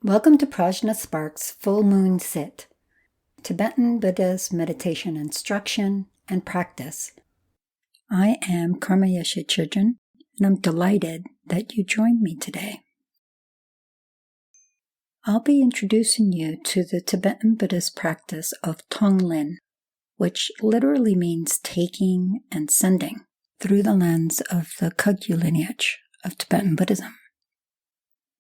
Welcome to Prajna Spark's Full Moon Sit, Tibetan Buddhist meditation instruction and practice. I am Lama Yeshe children, and I'm delighted that you joined me today. I'll be introducing you to the Tibetan Buddhist practice of Tonglen, which literally means taking and sending, through the lens of the Kagyu lineage of Tibetan Buddhism.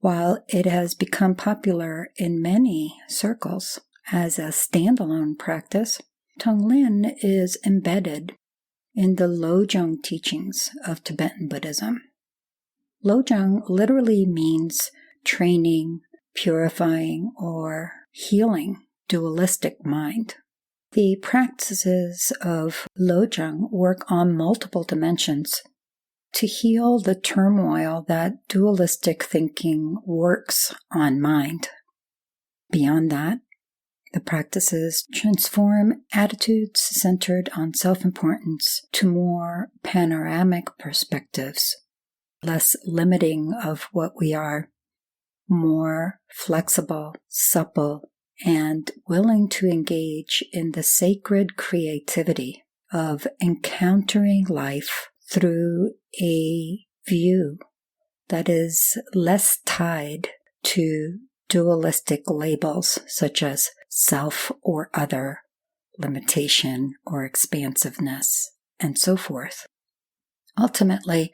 While it has become popular in many circles as a standalone practice, Tonglen is embedded in the Lojong teachings of Tibetan Buddhism. Lojong literally means training, purifying, or healing dualistic mind. The practices of Lojong work on multiple dimensions to heal the turmoil that dualistic thinking works on mind. Beyond that, the practices transform attitudes centered on self-importance to more panoramic perspectives, less limiting of what we are, more flexible, supple, and willing to engage in the sacred creativity of encountering life through a view that is less tied to dualistic labels such as self or other, limitation or expansiveness, and so forth. Ultimately,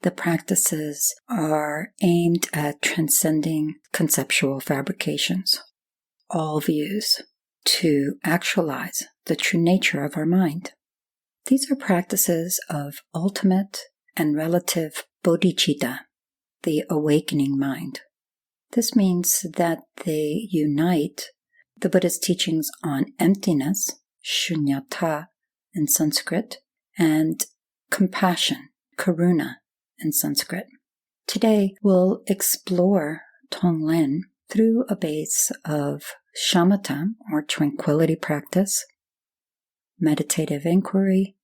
the practices are aimed at transcending conceptual fabrications, all views, to actualize the true nature of our mind. These are practices of ultimate and relative bodhicitta, the awakening mind. This means that they unite the Buddhist teachings on emptiness, shunyata in Sanskrit, and compassion, karuna in Sanskrit. Today, we'll explore Tonglen through a base of shamatha, or tranquility practice, meditative inquiry,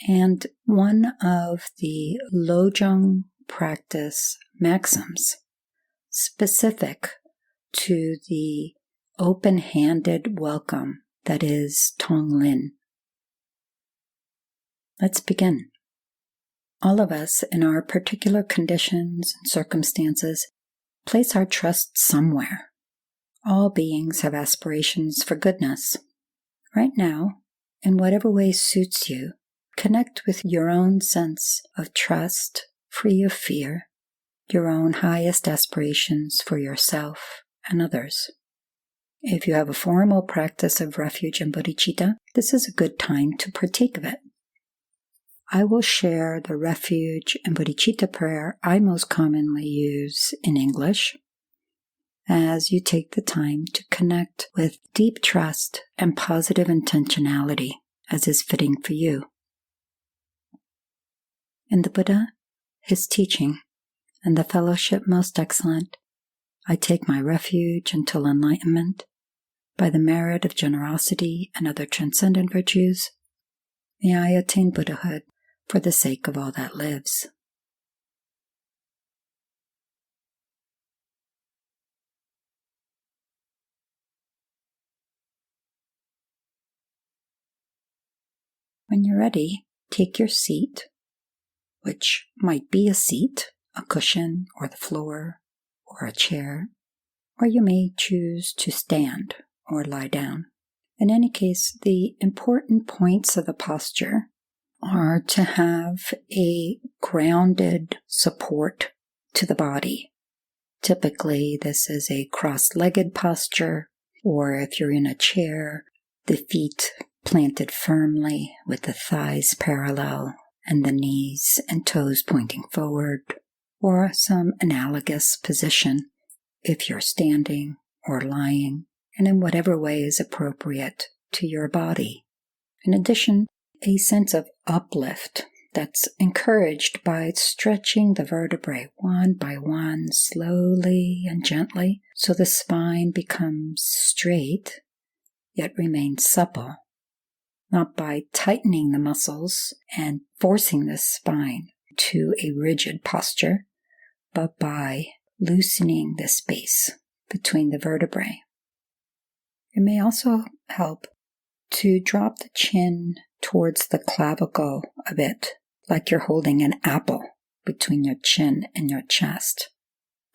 and one of the Lojong practice maxims specific to the open-handed welcome that is Tonglen. Let's begin. All of us, in our particular conditions and circumstances, place our trust somewhere. All beings have aspirations for goodness. Right now, in whatever way suits you, connect with your own sense of trust, free of fear, your own highest aspirations for yourself and others. If you have a formal practice of refuge and bodhicitta, this is a good time to partake of it. I will share the refuge and bodhicitta prayer I most commonly use in English, as you take the time to connect with deep trust and positive intentionality as is fitting for you. In the Buddha, his teaching, and the fellowship most excellent, I take my refuge until enlightenment by the merit of generosity and other transcendent virtues. May I attain Buddhahood for the sake of all that lives. When you're ready, take your seat, which might be a seat, a cushion, or the floor, or a chair, or you may choose to stand or lie down. In any case, the important points of the posture are to have a grounded support to the body. Typically, this is a cross-legged posture, or if you're in a chair, the feet planted firmly with the thighs parallel and the knees and toes pointing forward, or some analogous position if you're standing or lying, and in whatever way is appropriate to your body. In addition, a sense of uplift that's encouraged by stretching the vertebrae one by one, slowly and gently, so the spine becomes straight, yet remains supple. Not by tightening the muscles and forcing the spine to a rigid posture, but by loosening the space between the vertebrae. It may also help to drop the chin towards the clavicle a bit, like you're holding an apple between your chin and your chest.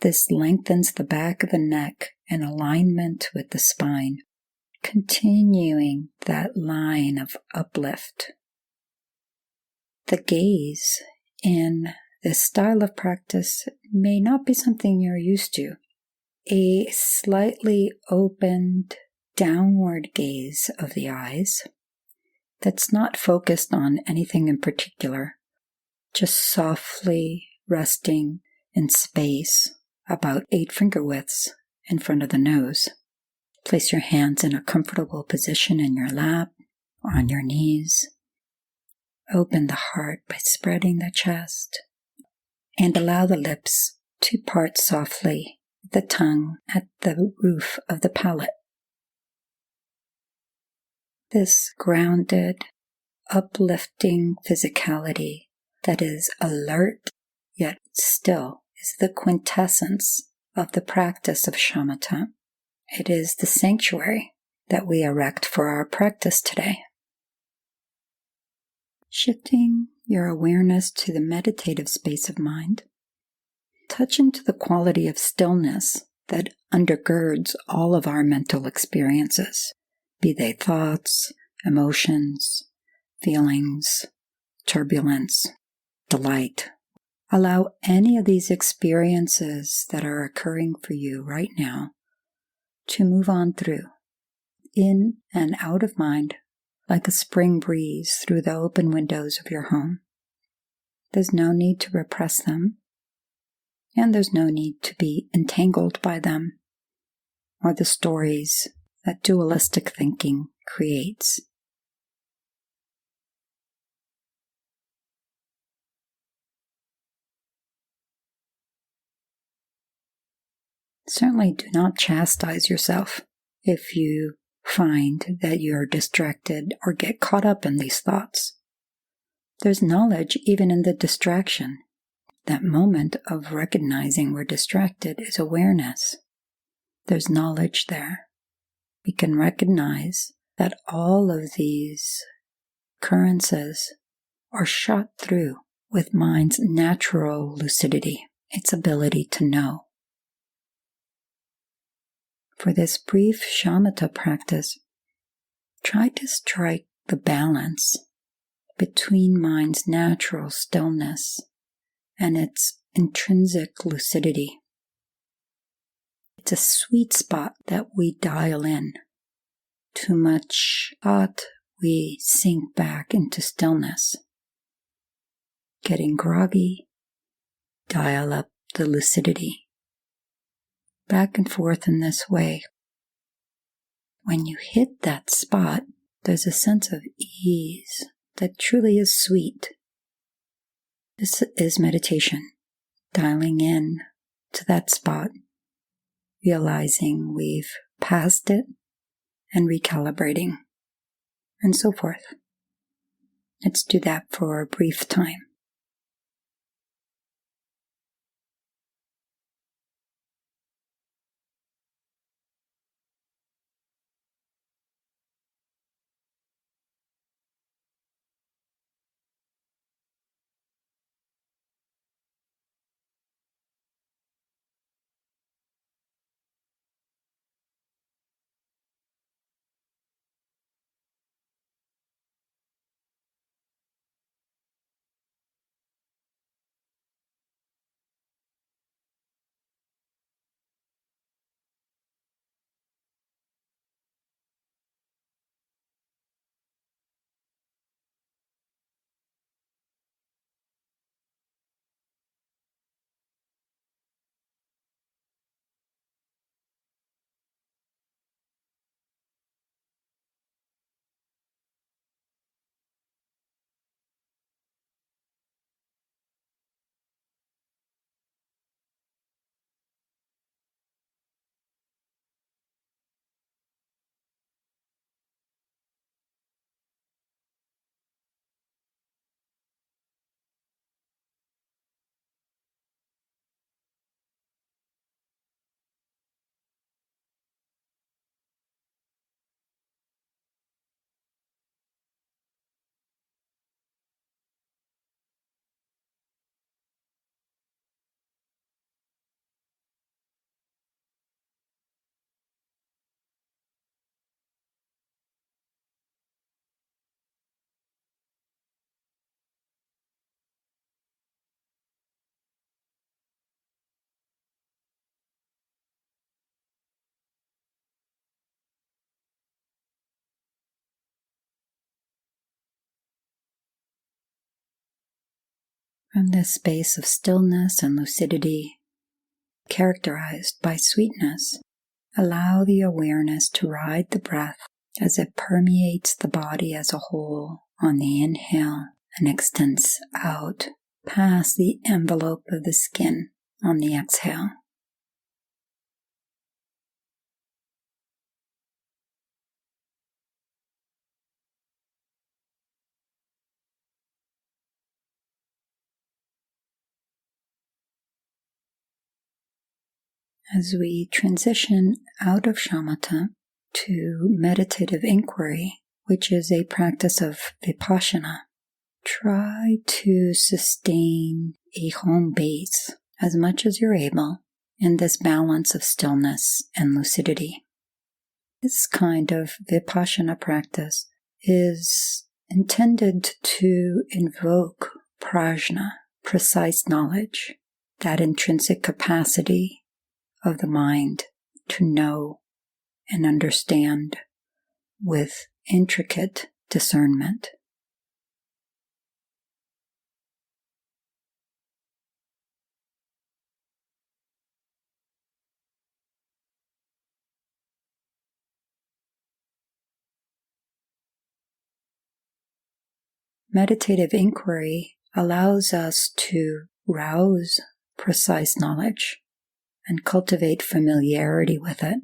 This lengthens the back of the neck in alignment with the spine, continuing that line of uplift. The gaze in this style of practice may not be something you're used to. A slightly opened downward gaze of the eyes that's not focused on anything in particular, just softly resting in space about 8 finger widths in front of the nose. Place your hands in a comfortable position in your lap or on your knees. Open the heart by spreading the chest and allow the lips to part softly, the tongue at the roof of the palate. This grounded, uplifting physicality that is alert yet still is the quintessence of the practice of shamatha. It is the sanctuary that we erect for our practice today. Shifting your awareness to the meditative space of mind, touch into the quality of stillness that undergirds all of our mental experiences, be they thoughts, emotions, feelings, turbulence, delight. Allow any of these experiences that are occurring for you right now to move on through, in and out of mind, like a spring breeze through the open windows of your home. There's no need to repress them, and there's no need to be entangled by them or the stories that dualistic thinking creates. Certainly do not chastise yourself if you find that you're distracted or get caught up in these thoughts. There's knowledge even in the distraction. That moment of recognizing we're distracted is awareness. There's knowledge there. We can recognize that all of these occurrences are shot through with mind's natural lucidity, its ability to know. For this brief shamatha practice, try to strike the balance between mind's natural stillness and its intrinsic lucidity. It's a sweet spot that we dial in. Too much thought, we sink back into stillness. Getting groggy, dial up the lucidity. Back and forth in this way. When you hit that spot, there's a sense of ease that truly is sweet. This is meditation, dialing in to that spot, realizing we've passed it and recalibrating, and so forth. Let's do that for a brief time. From this space of stillness and lucidity, characterized by sweetness, allow the awareness to ride the breath as it permeates the body as a whole on the inhale and extends out past the envelope of the skin on the exhale. As we transition out of shamatha to meditative inquiry, which is a practice of vipassana, try to sustain a home base as much as you're able in this balance of stillness and lucidity. This kind of vipassana practice is intended to invoke prajna, precise knowledge, that intrinsic capacity of the mind to know and understand with intricate discernment. Meditative inquiry allows us to rouse precise knowledge and cultivate familiarity with it,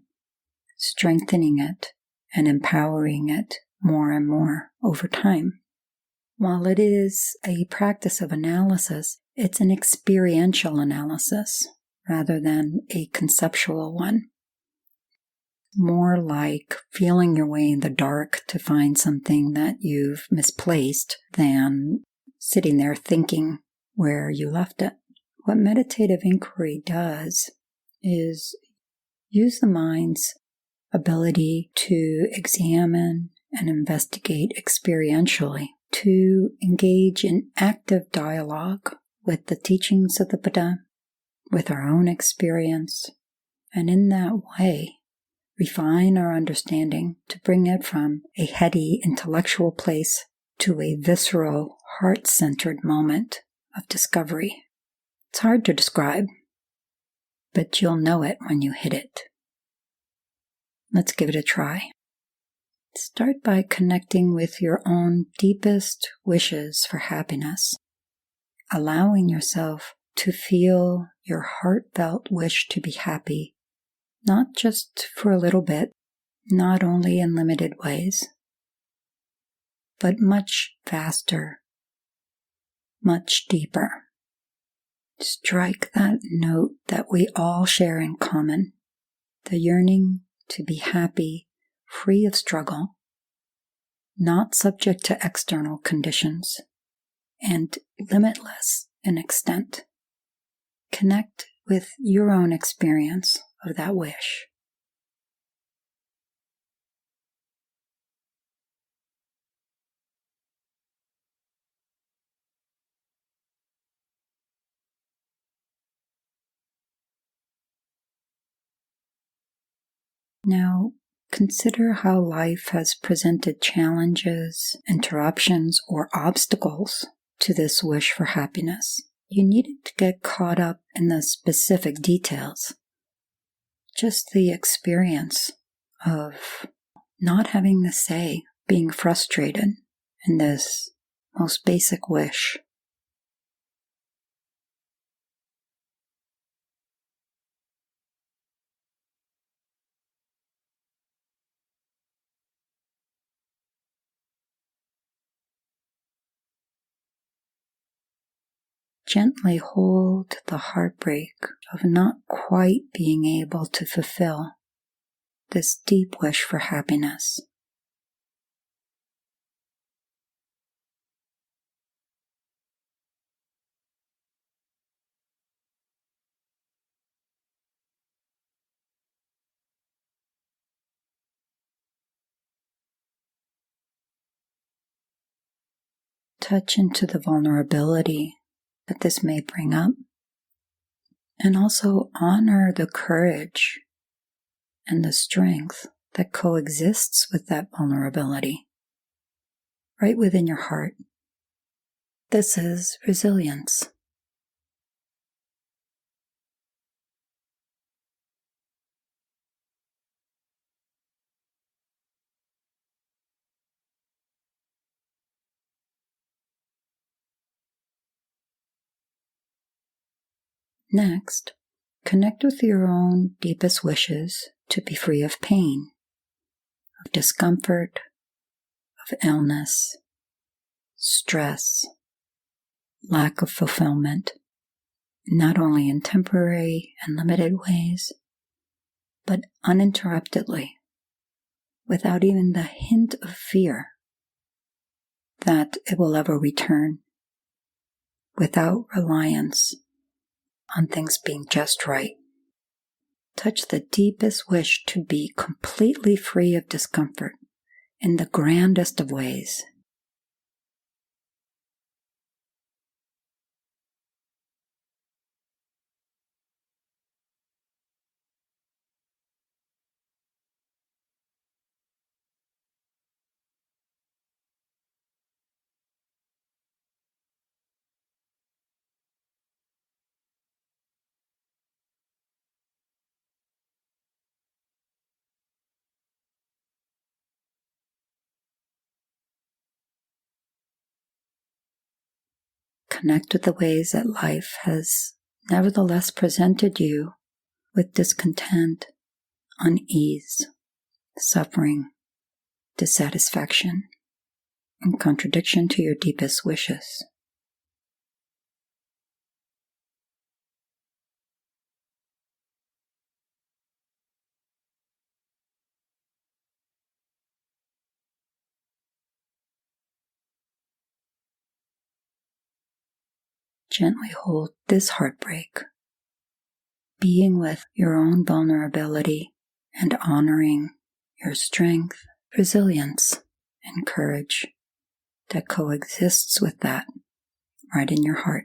strengthening it and empowering it more and more over time. While it is a practice of analysis, it's an experiential analysis rather than a conceptual one. More like feeling your way in the dark to find something that you've misplaced than sitting there thinking where you left it. What meditative inquiry does is use the mind's ability to examine and investigate experientially, to engage in active dialogue with the teachings of the Buddha, with our own experience, and in that way, refine our understanding to bring it from a heady intellectual place to a visceral, heart-centered moment of discovery. It's hard to describe, but you'll know it when you hit it. Let's give it a try. Start by connecting with your own deepest wishes for happiness, allowing yourself to feel your heartfelt wish to be happy, not just for a little bit, not only in limited ways, but much faster, much deeper. Strike that note that we all share in common, the yearning to be happy, free of struggle, not subject to external conditions, and limitless in extent. Connect with your own experience of that wish. Now, consider how life has presented challenges, interruptions, or obstacles to this wish for happiness. You needn't get caught up in the specific details. Just the experience of not having the say, being frustrated in this most basic wish. Gently hold the heartbreak of not quite being able to fulfill this deep wish for happiness. Touch into the vulnerability that this may bring up, and also honor the courage and the strength that coexists with that vulnerability right within your heart. This is resilience. Next, connect with your own deepest wishes to be free of pain, of discomfort, of illness, stress, lack of fulfillment, not only in temporary and limited ways, but uninterruptedly, without even the hint of fear that it will ever return, without reliance on things being just right. Touch the deepest wish to be completely free of discomfort in the grandest of ways. Connect with the ways that life has nevertheless presented you with discontent, unease, suffering, dissatisfaction, and contradiction to your deepest wishes. Gently hold this heartbreak, being with your own vulnerability and honoring your strength, resilience, and courage that coexists with that right in your heart.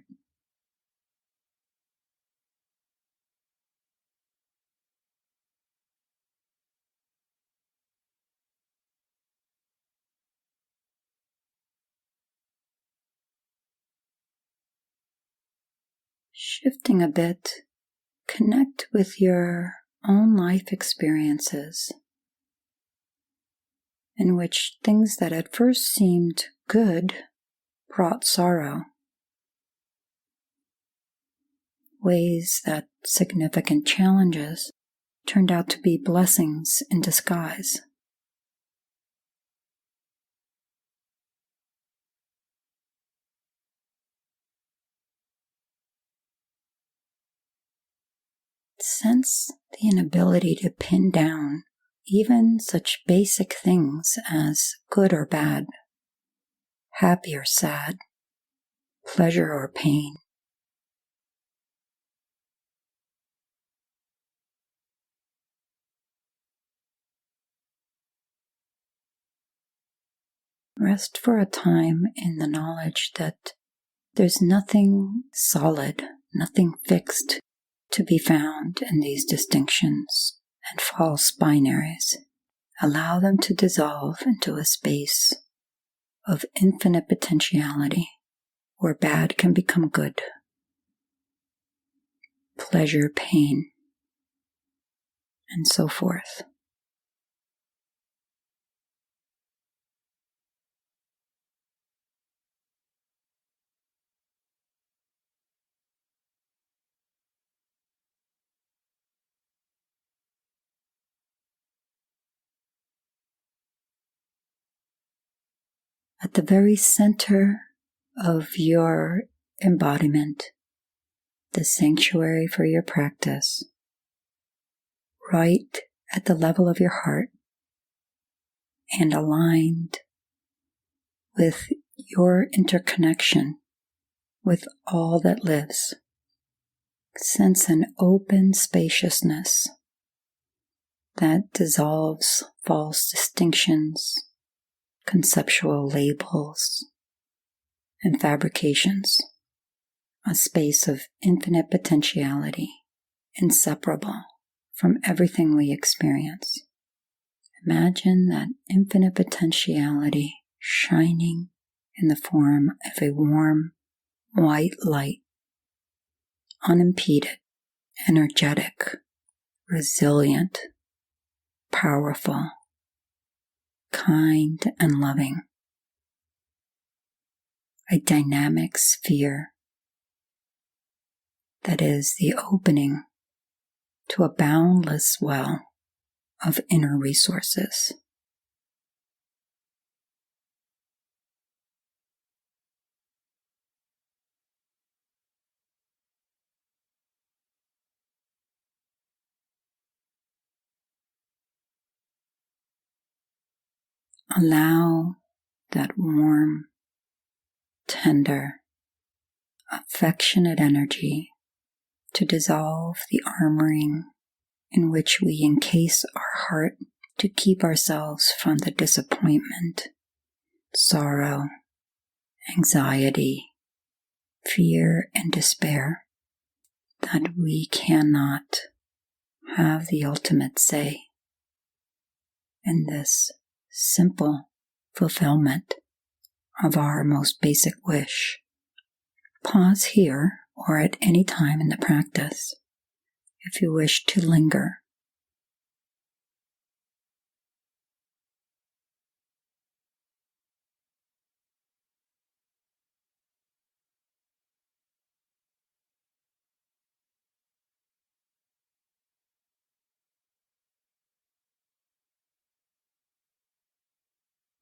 Shifting a bit, connect with your own life experiences in which things that at first seemed good brought sorrow, ways that significant challenges turned out to be blessings in disguise. Sense the inability to pin down even such basic things as good or bad, happy or sad, pleasure or pain. Rest for a time in the knowledge that there's nothing solid, nothing fixed to be found in these distinctions and false binaries. Allow them to dissolve into a space of infinite potentiality where bad can become good, pleasure, pain, and so forth. At the very center of your embodiment, the sanctuary for your practice, right at the level of your heart and aligned with your interconnection with all that lives. Sense an open spaciousness that dissolves false distinctions, conceptual labels, and fabrications. A space of infinite potentiality, inseparable from everything we experience. Imagine that infinite potentiality shining in the form of a warm, white light, unimpeded, energetic, resilient, powerful, kind, and loving. A dynamic sphere that is the opening to a boundless well of inner resources. Allow that warm, tender, affectionate energy to dissolve the armoring in which we encase our heart to keep ourselves from the disappointment, sorrow, anxiety, fear, and despair that we cannot have the ultimate say in this simple fulfillment of our most basic wish. Pause here or at any time in the practice if you wish to linger.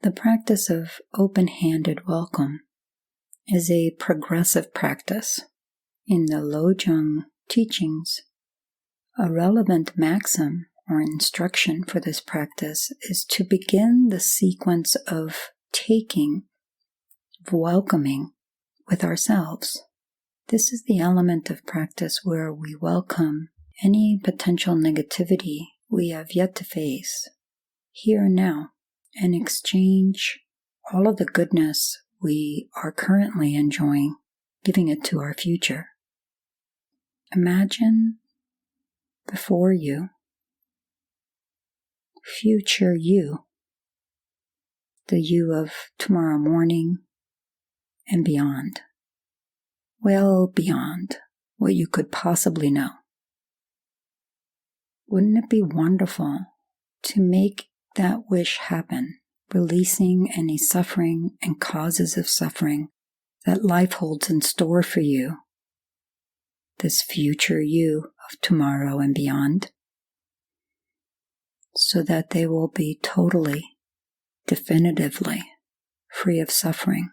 The practice of open-handed welcome is a progressive practice. In the Lojong teachings, a relevant maxim or instruction for this practice is to begin the sequence of taking, of welcoming with ourselves. This is the element of practice where we welcome any potential negativity we have yet to face, here and now, and exchange all of the goodness we are currently enjoying, giving it to our future. Imagine before you, future you, the you of tomorrow morning and beyond, well beyond what you could possibly know. Wouldn't it be wonderful to make that wish happen, releasing any suffering and causes of suffering that life holds in store for you, this future you of tomorrow and beyond, so that they will be totally, definitively free of suffering.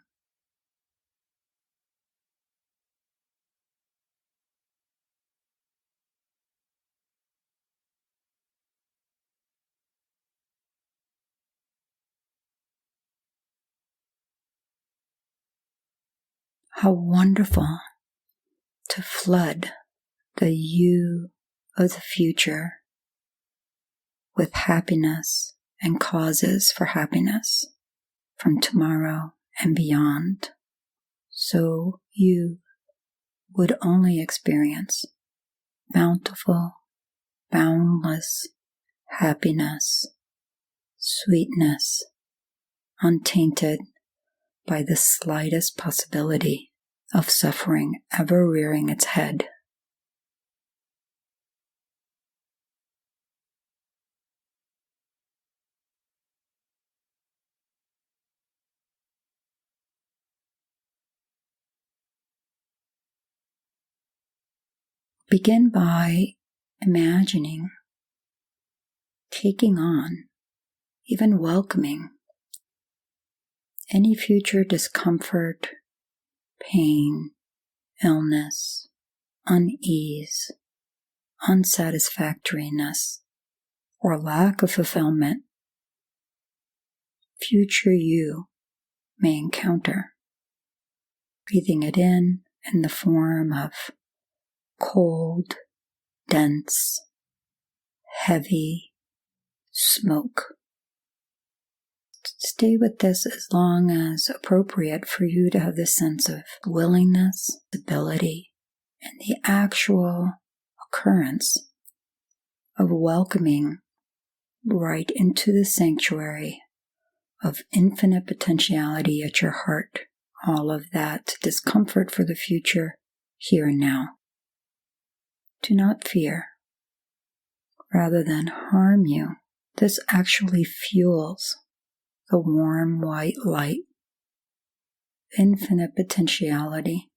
How wonderful to flood the you of the future with happiness and causes for happiness from tomorrow and beyond, so you would only experience bountiful, boundless happiness, sweetness, untainted by the slightest possibility of suffering ever rearing its head. Begin by imagining, taking on, even welcoming any future discomfort, pain, illness, unease, unsatisfactoriness, or lack of fulfillment future you may encounter. Breathing it in the form of cold, dense, heavy smoke. Stay with this as long as appropriate for you to have this sense of willingness, ability, and the actual occurrence of welcoming right into the sanctuary of infinite potentiality at your heart, all of that discomfort for the future, here and now. Do not fear. Rather than harm you, this actually fuels the warm white light. Infinite potentiality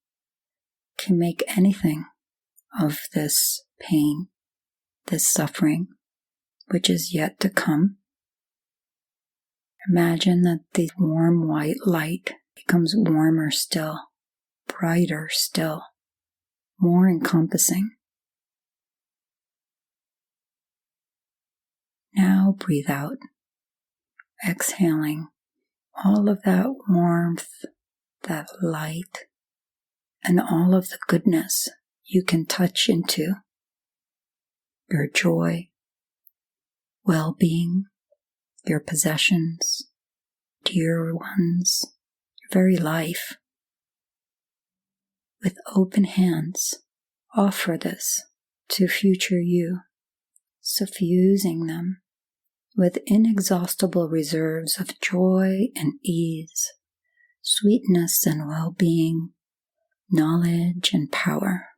can make anything of this pain, this suffering, which is yet to come. Imagine that the warm white light becomes warmer still, brighter still, more encompassing. Now breathe out, exhaling all of that warmth, that light, and all of the goodness you can touch into. Your joy, well-being, your possessions, dear ones, your very life. With open hands, offer this to future you, suffusing them with inexhaustible reserves of joy and ease, sweetness and well-being, knowledge and power.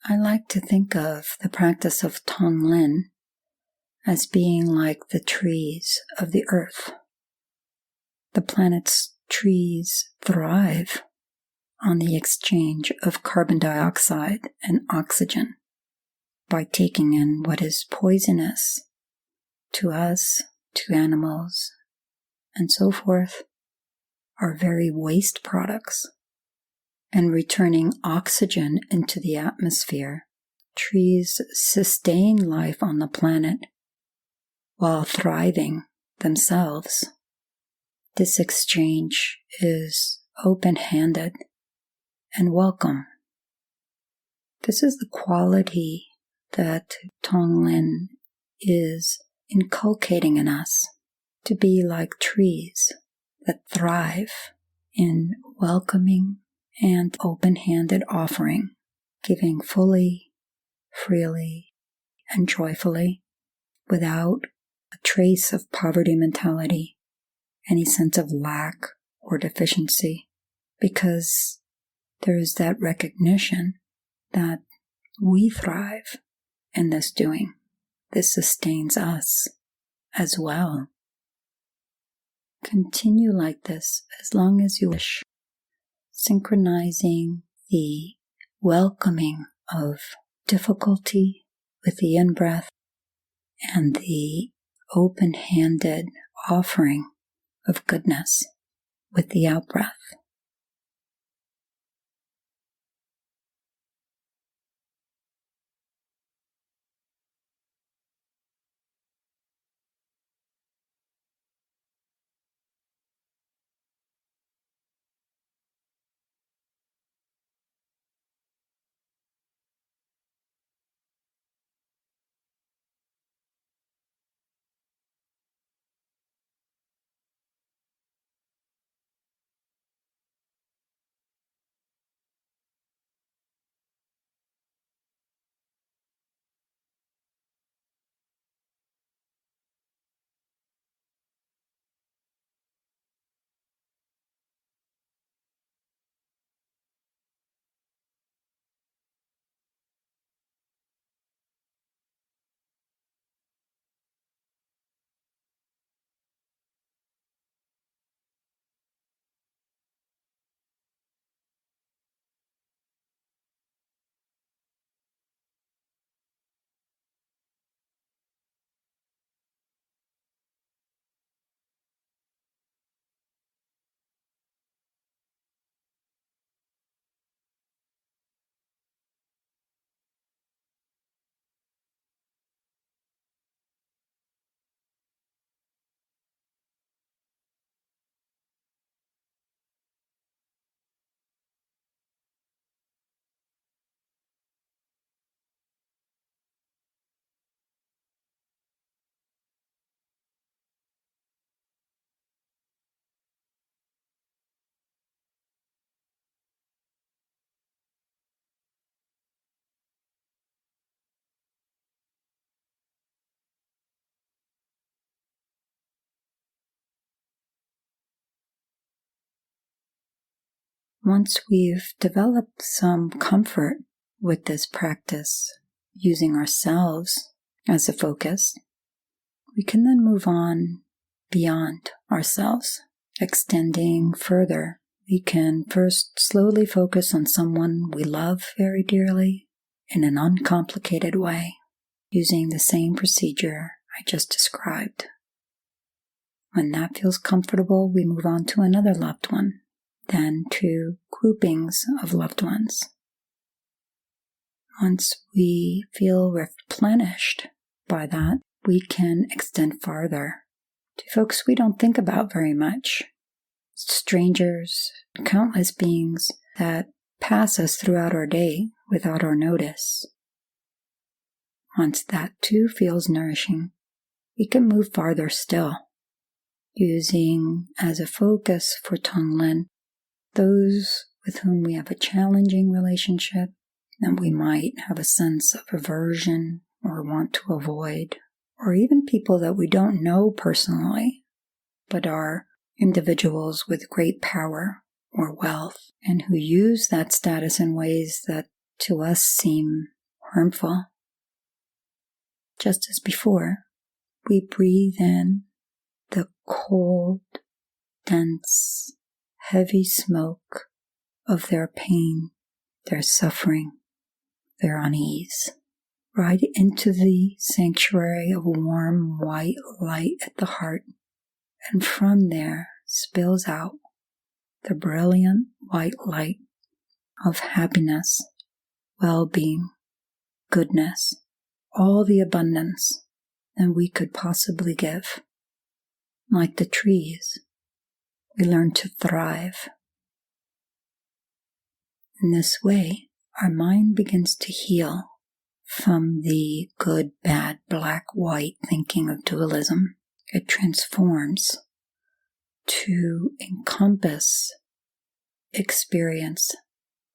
I like to think of the practice of Tonglen as being like the trees of the earth. The planet's trees thrive on the exchange of carbon dioxide and oxygen by taking in what is poisonous to us, to animals, and so forth, our very waste products, and returning oxygen into the atmosphere. Trees sustain life on the planet while thriving themselves. This exchange is open-handed and welcome. This is the quality that Tonglen is inculcating in us, to be like trees that thrive in welcoming and open-handed offering, giving fully, freely, and joyfully, without a trace of poverty mentality, any sense of lack or deficiency, because there is that recognition that we thrive in this doing. This sustains us as well. Continue like this as long as you wish, synchronizing the welcoming of difficulty with the in-breath and the open-handed offering of goodness with the out-breath. Once we've developed some comfort with this practice, using ourselves as a focus, we can then move on beyond ourselves, extending further. We can first slowly focus on someone we love very dearly in an uncomplicated way, using the same procedure I just described. When that feels comfortable, we move on to another loved one, then to groupings of loved ones. Once we feel replenished by that, we can extend farther to folks we don't think about very much, strangers, countless beings that pass us throughout our day without our notice. Once that too feels nourishing, we can move farther still, using as a focus for Tonglen those with whom we have a challenging relationship and we might have a sense of aversion or want to avoid, or even people that we don't know personally, but are individuals with great power or wealth and who use that status in ways that to us seem harmful. Just as before, we breathe in the cold, dense, heavy smoke of their pain, their suffering, their unease, right into the sanctuary of warm white light at the heart, and from there spills out the brilliant white light of happiness, well-being, goodness, all the abundance that we could possibly give. Like the trees, we learn to thrive. In this way, our mind begins to heal from the good, bad, black, white thinking of dualism. It transforms to encompass experience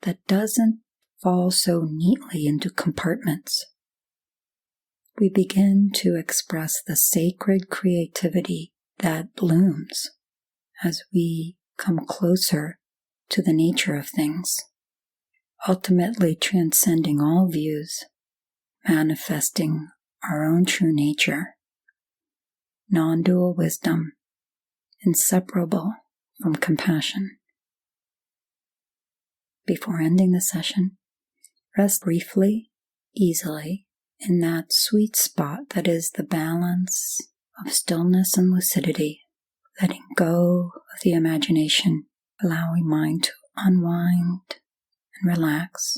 that doesn't fall so neatly into compartments. We begin to express the sacred creativity that blooms as we come closer to the nature of things, ultimately transcending all views, manifesting our own true nature, non-dual wisdom, inseparable from compassion. Before ending the session, rest briefly, easily, in that sweet spot that is the balance of stillness and lucidity, letting go of the imagination, allowing mind to unwind and relax,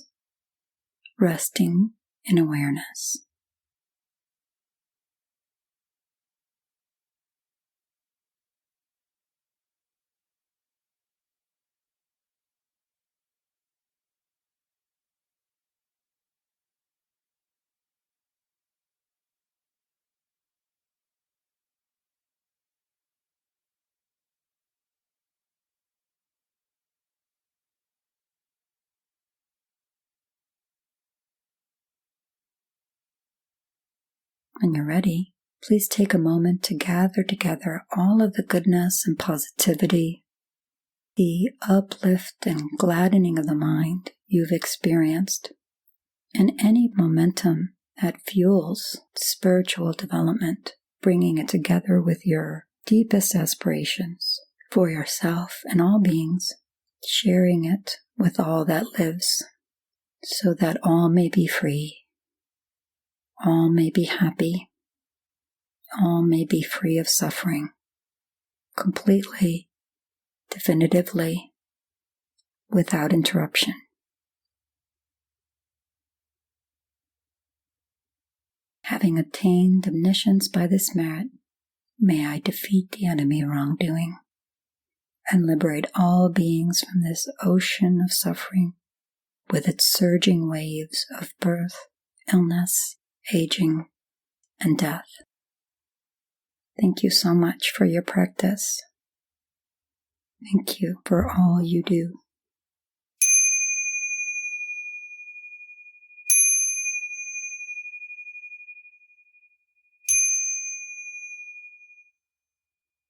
resting in awareness. When you're ready, please take a moment to gather together all of the goodness and positivity, the uplift and gladdening of the mind you've experienced, and any momentum that fuels spiritual development, bringing it together with your deepest aspirations for yourself and all beings, sharing it with all that lives, so that all may be free. All may be happy. All may be free of suffering, completely, definitively, without interruption. Having attained omniscience by this merit, may I defeat the enemy wrongdoing and liberate all beings from this ocean of suffering with its surging waves of birth, illness, aging, and death. Thank you so much for your practice. Thank you for all you do.